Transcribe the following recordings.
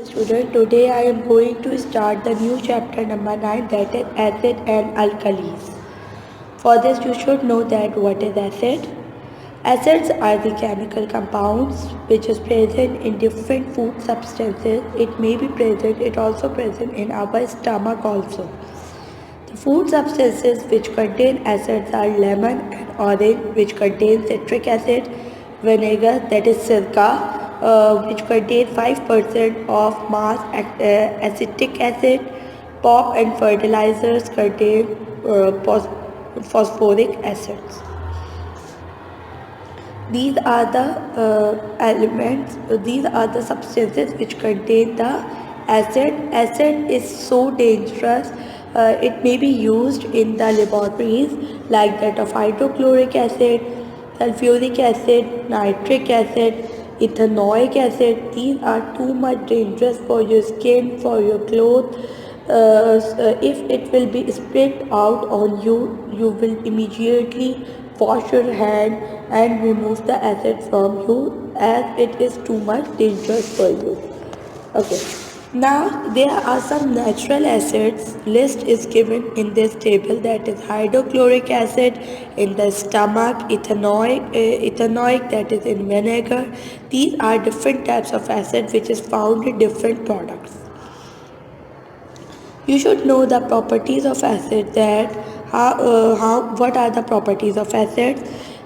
Student, today I am going to start the new chapter number 9, that is acid and alkalis. For this you should know that what is acid. Acids are the chemical compounds which is present in different food substances. It also present in our stomach also. The food substances which contain acids are lemon and orange, which contain citric acid, vinegar, that is silica, which contain 5% of mass acetic acid, pop and fertilizers contain phosphoric acids. These are the these are the substances which contain the acid. Acid is so dangerous. It may be used in the laboratories like that of hydrochloric acid, sulfuric acid, nitric acid, ethanoic acid. These are too much dangerous for your skin, for your clothes. If it will be spit out on you, you will immediately wash your hand and remove the acid from you, as it is too much dangerous for you. Okay. Now there are some natural acids. List is given in this table, that is hydrochloric acid in the stomach, ethanoic that is in vinegar. These are different types of acid which is found in different products. You should know the properties of acid, that what are the properties of acid.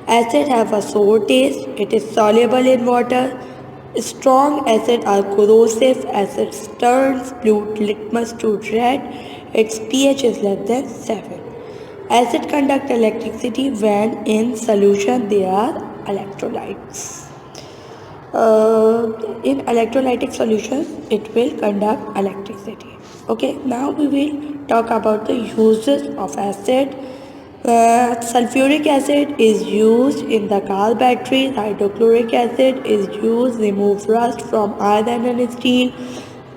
Acid have a sour taste, it is soluble in water. Strong acid are corrosive. Acid turns blue litmus to red. Its pH is less than 7. Acid conduct electricity when in solution. They are electrolytes. In electrolytic solutions, it will conduct electricity. Okay, now we will talk about the uses of acid. Sulfuric acid is used in the car batteries. Hydrochloric acid is used remove rust from iron and steel.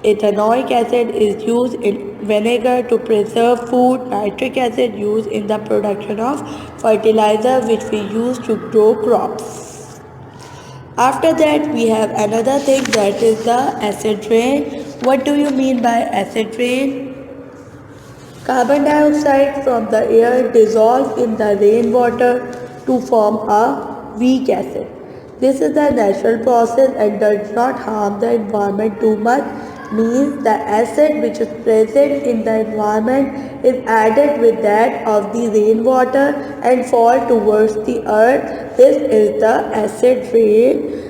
Ethanoic acid is used in vinegar to preserve food. Nitric acid used in the production of fertilizer which we use to grow crops. After that, we have another thing, that is the acid rain. What do you mean by acid rain? Carbon dioxide from the air dissolves in the rainwater to form a weak acid. This is the natural process and does not harm the environment too much. Means the acid which is present in the environment is added with that of the rainwater and fall towards the earth. This is the acid rain.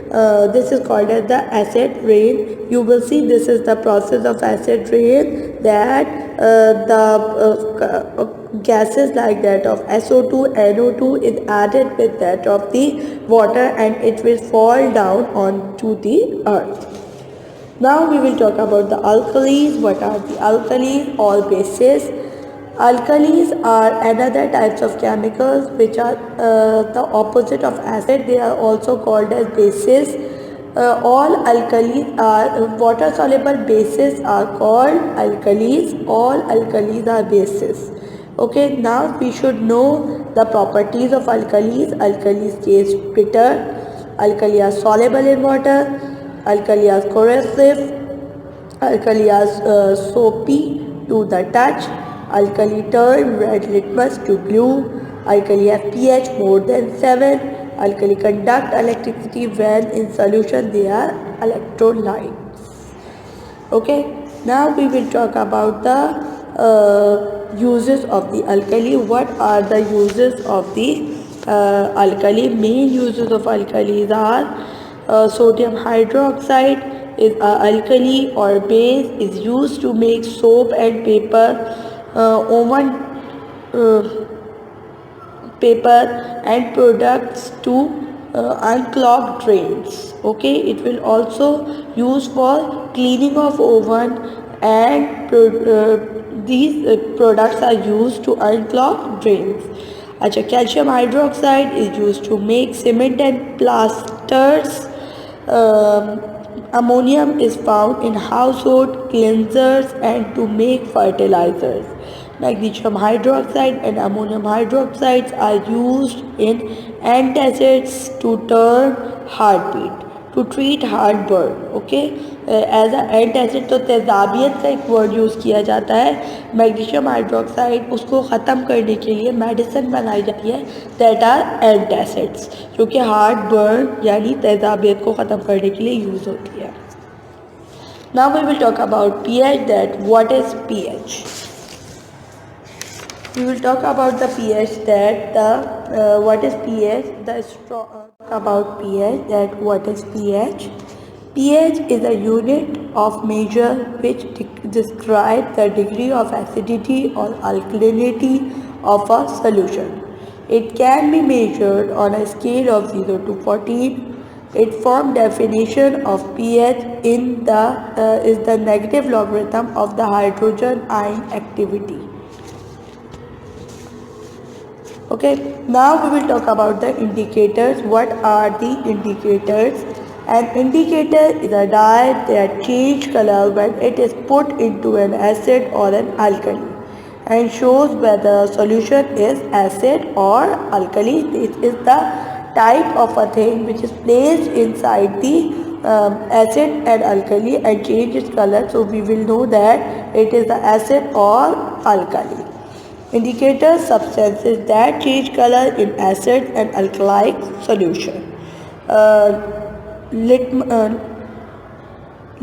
This is called as the acid rain. You will see this is the process of acid rain, that the gases like that of SO2, NO2 is added with that of the water and it will fall down onto the earth. Now we will talk about the alkalis. What are the alkalis? All bases. Alkalis are another types of chemicals which are the opposite of acid. They are also called as bases. All alkalis are water soluble bases are called alkalis. All alkalis are bases. Okay, now we should know the properties of alkalis. Alkalis taste bitter. Alkali are soluble in water. Alkali are corrosive. Alkali are soapy to the touch. Alkali turn red litmus to blue. Alkali have pH more than 7. Alkali conduct electricity when in solution. They are electrolytes. Okay, now we will talk about the uses of the alkali. What are the uses of the alkali? Main uses of alkalis are sodium hydroxide is a alkali or base, is used to make soap and paper, oven paper and products to unclog drains. Okay, it will also use for cleaning of oven, and these products are used to unclog drains. Acha, calcium hydroxide is used to make cement and plasters. Ammonium is found in household cleansers and to make fertilizers. Magnesium hydroxide and ammonium hydroxides are used in antacids to turn heartbeat. To treat heartburn. Okay, as a antacid तो तेजाबियत का एक word use किया जाता है. Magnesium hydroxide उसको ख़त्म करने के लिए मेडिसिन बनाई जाती है दैट आर एंटासिड्स, जो कि हार्ट बर्न यानी तेजाबियत को ख़त्म करने के लिए यूज़ होती है. Now we will talk about pH, that what is pH. We will talk about the pH, that what is pH. About pH, that what is pH. pH is a unit of measure which describes the degree of acidity or alkalinity of a solution. It can be measured on a scale of 0 to 14. Its form definition of pH is the negative logarithm of the hydrogen ion activity. Okay, now we will talk about the indicators. What are the indicators? An indicator is a dye that changes color when it is put into an acid or an alkali and shows whether a solution is acid or alkali. This is the type of a thing which is placed inside the acid and alkali and changes color. So we will know that it is the acid or alkali. Indicators, substances that change color in acid and alkaline solution.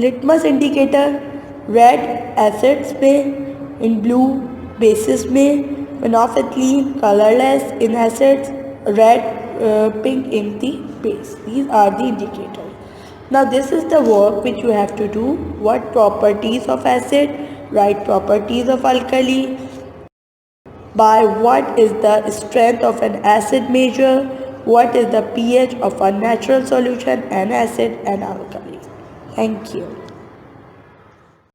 Litmus indicator, red acids में, in blue bases में, phenolphthalein colorless in acids, red pink in the base. These are the indicators. Now this is the work which you have to do. What properties of acid? Write properties of alkali. By what is the strength of an acid measure? What is the pH of a natural solution, an acid and alkali? Thank you.